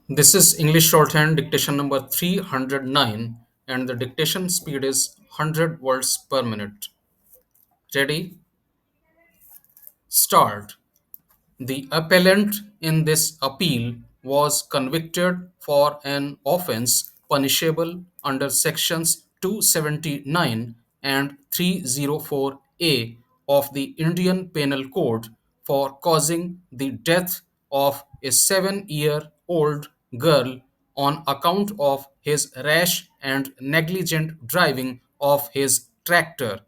This is English shorthand dictation number 309 and the dictation speed is 100 words per minute. Ready? Start. The appellant in this appeal was convicted for an offense punishable under sections 279 and 304A of the Indian Penal Code for causing the death of a 7-year-old girl on account of his rash and negligent driving of his tractor.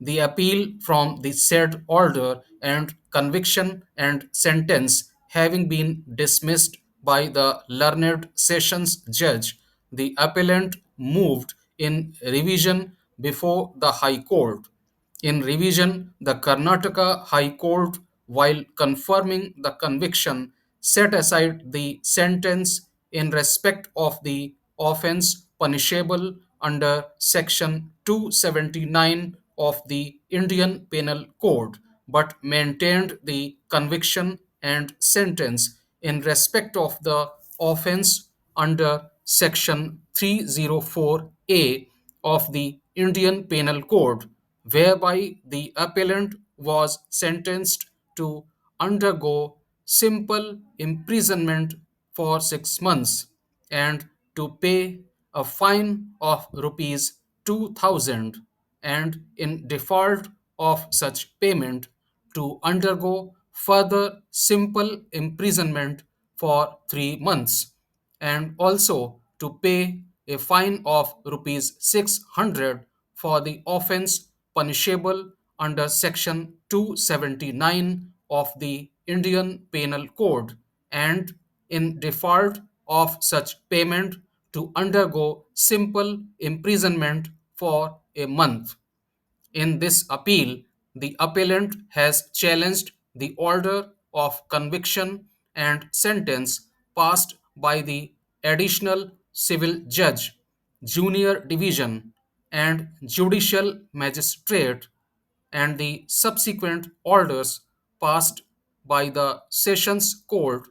The appeal from the said order and conviction and sentence having been dismissed by the learned sessions judge, the appellant moved in revision before the High Court. In revision, the Karnataka High Court, while confirming the conviction, set aside the sentence in respect of the offense punishable under Section 279 of the Indian Penal Code, but maintained the conviction and sentence in respect of the offense under Section 304A of the Indian Penal Code, whereby the appellant was sentenced to undergo simple imprisonment for 6 months and to pay a fine of rupees 2000, and in default of such payment to undergo further simple imprisonment for 3 months and also to pay a fine of rupees 600 for the offense punishable under section 279 of the Indian Penal Code, and in default of such payment to undergo simple imprisonment for a month. In this appeal, the appellant has challenged the order of conviction and sentence passed by the Additional Civil Judge, Junior Division, and Judicial Magistrate, and the subsequent orders passed by the Sessions Court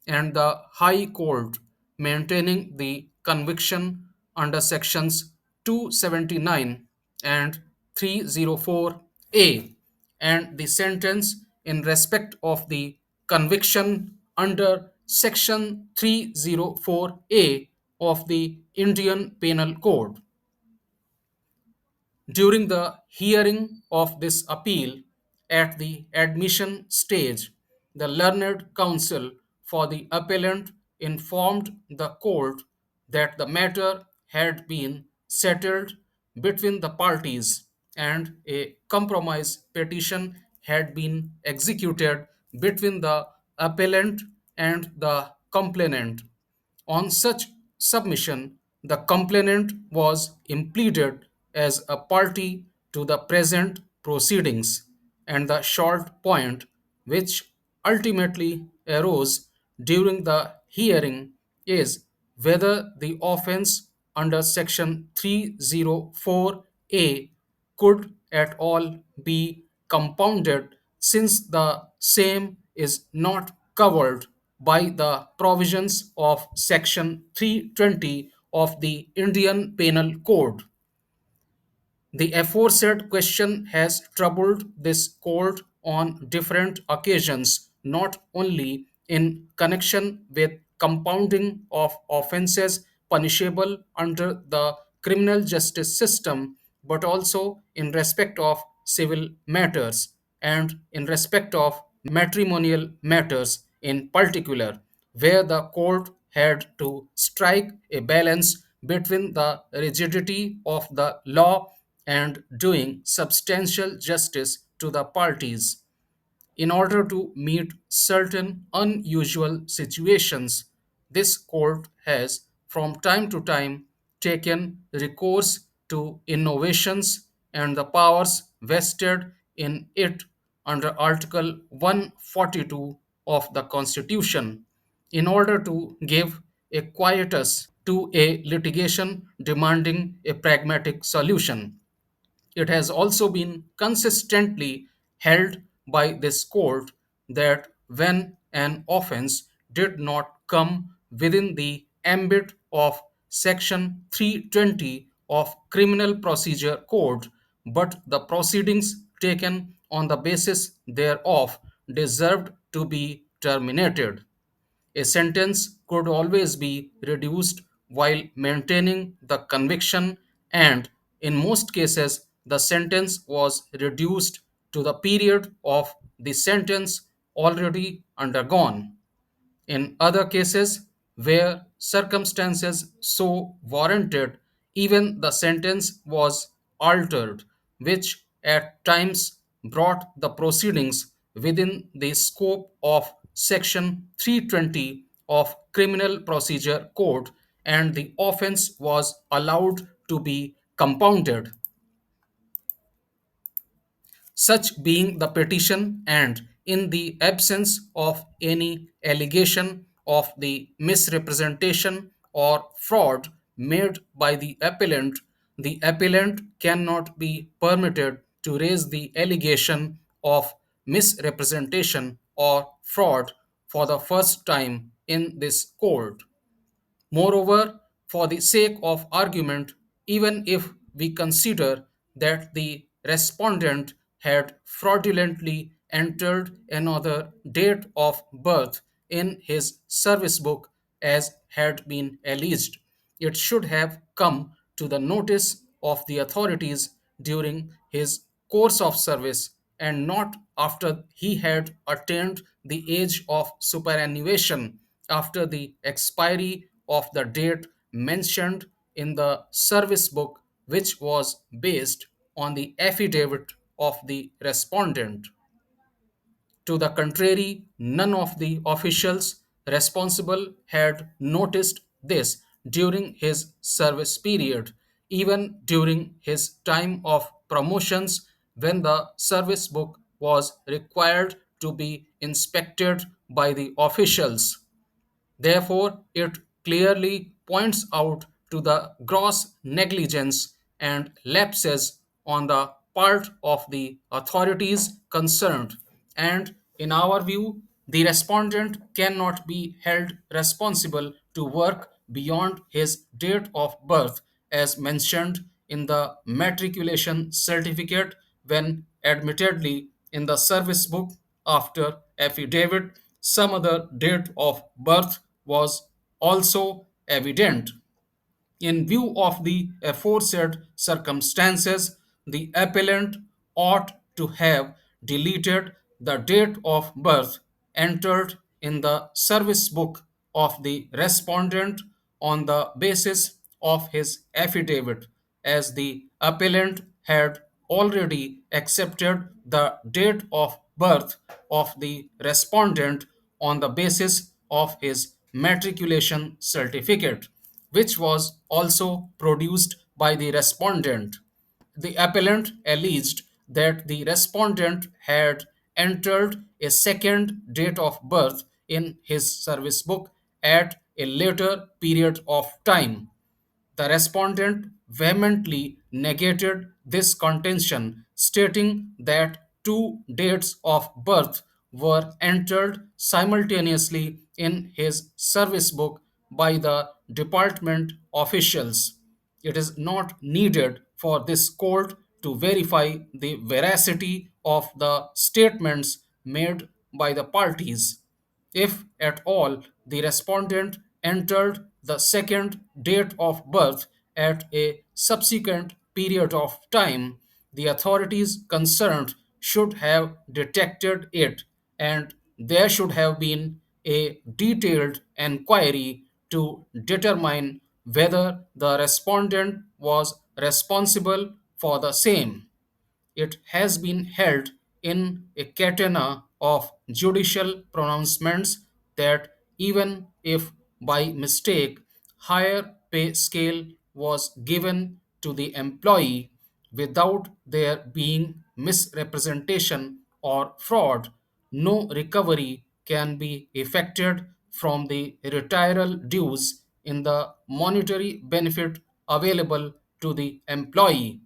and the High Court, maintaining the conviction under sections 279 and 304A, and the sentence in respect of the conviction under section 304A of the Indian Penal Code. During the hearing of this appeal at the admission stage, the learned counsel for the appellant informed the court that the matter had been settled between the parties and a compromise petition had been executed between the appellant and the complainant. On such submission, the complainant was impleaded as a party to the present proceedings, and the short point which ultimately arose during the hearing is whether the offense under section 304A could at all be compounded, since the same is not covered by the provisions of section 320 of the Indian Penal Code. The aforesaid question has troubled this court on different occasions, not only in connection with compounding of offences punishable under the criminal justice system, but also in respect of civil matters and in respect of matrimonial matters in particular, where the court had to strike a balance between the rigidity of the law and doing substantial justice to the parties. In order to meet certain unusual situations, this court has from time to time taken recourse to innovations and the powers vested in it under Article 142 of the Constitution in order to give a quietus to a litigation demanding a pragmatic solution. It has also been consistently held by this court that when an offense did not come within the ambit of Section 320 of Criminal Procedure Code, but the proceedings taken on the basis thereof deserved to be terminated. A sentence could always be reduced while maintaining the conviction, and in most cases, the sentence was reduced to the period of the sentence already undergone. In other cases, where circumstances so warranted, even the sentence was altered, which at times brought the proceedings within the scope of Section 320 of Criminal Procedure Code, and the offense was allowed to be compounded, such being the petition, and in the absence of any allegation of the misrepresentation or fraud made by the appellant cannot be permitted to raise the allegation of misrepresentation or fraud for the first time in this court. Moreover, for the sake of argument, even if we consider that the respondent had fraudulently entered another date of birth in his service book as had been alleged, it should have come to the notice of the authorities during his course of service and not after he had attained the age of superannuation after the expiry of the date mentioned in the service book, which was based on the affidavit of the respondent. To the contrary, none of the officials responsible had noticed this during his service period, even during his time of promotions when the service book was required to be inspected by the officials. Therefore, it clearly points out to the gross negligence and lapses on the part of the authorities concerned. And in our view, the respondent cannot be held responsible to work beyond his date of birth as mentioned in the matriculation certificate when admittedly in the service book after affidavit some other date of birth was also evident. In view of the aforesaid circumstances, the appellant ought to have deleted the date of birth entered in the service book of the respondent on the basis of his affidavit, as the appellant had already accepted the date of birth of the respondent on the basis of his matriculation certificate, which was also produced by the respondent. The appellant alleged that the respondent had entered a second date of birth in his service book at a later period of time. The respondent vehemently negated this contention, stating that two dates of birth were entered simultaneously in his service book by the department officials. It is not needed for this court to verify the veracity of the statements made by the parties. If at all the respondent entered the second date of birth at a subsequent period of time, the authorities concerned should have detected it, and there should have been a detailed enquiry to determine whether the respondent was responsible for the same. It has been held in a catena of judicial pronouncements that even if by mistake higher pay scale was given to the employee without there being misrepresentation or fraud, no recovery can be effected from the retiral dues in the monetary benefit available to the employee.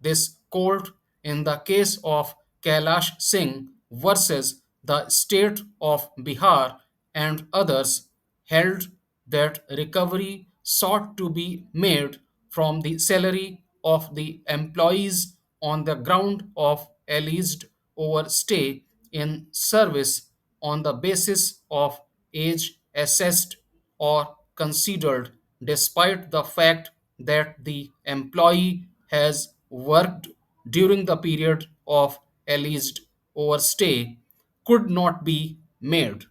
This court, in the case of Kailash Singh versus the state of Bihar and others, held that recovery sought to be made from the salary of the employees on the ground of alleged overstay in service on the basis of age assessed or considered, despite the fact that the employee has worked during the period of alleged overstay, could not be made.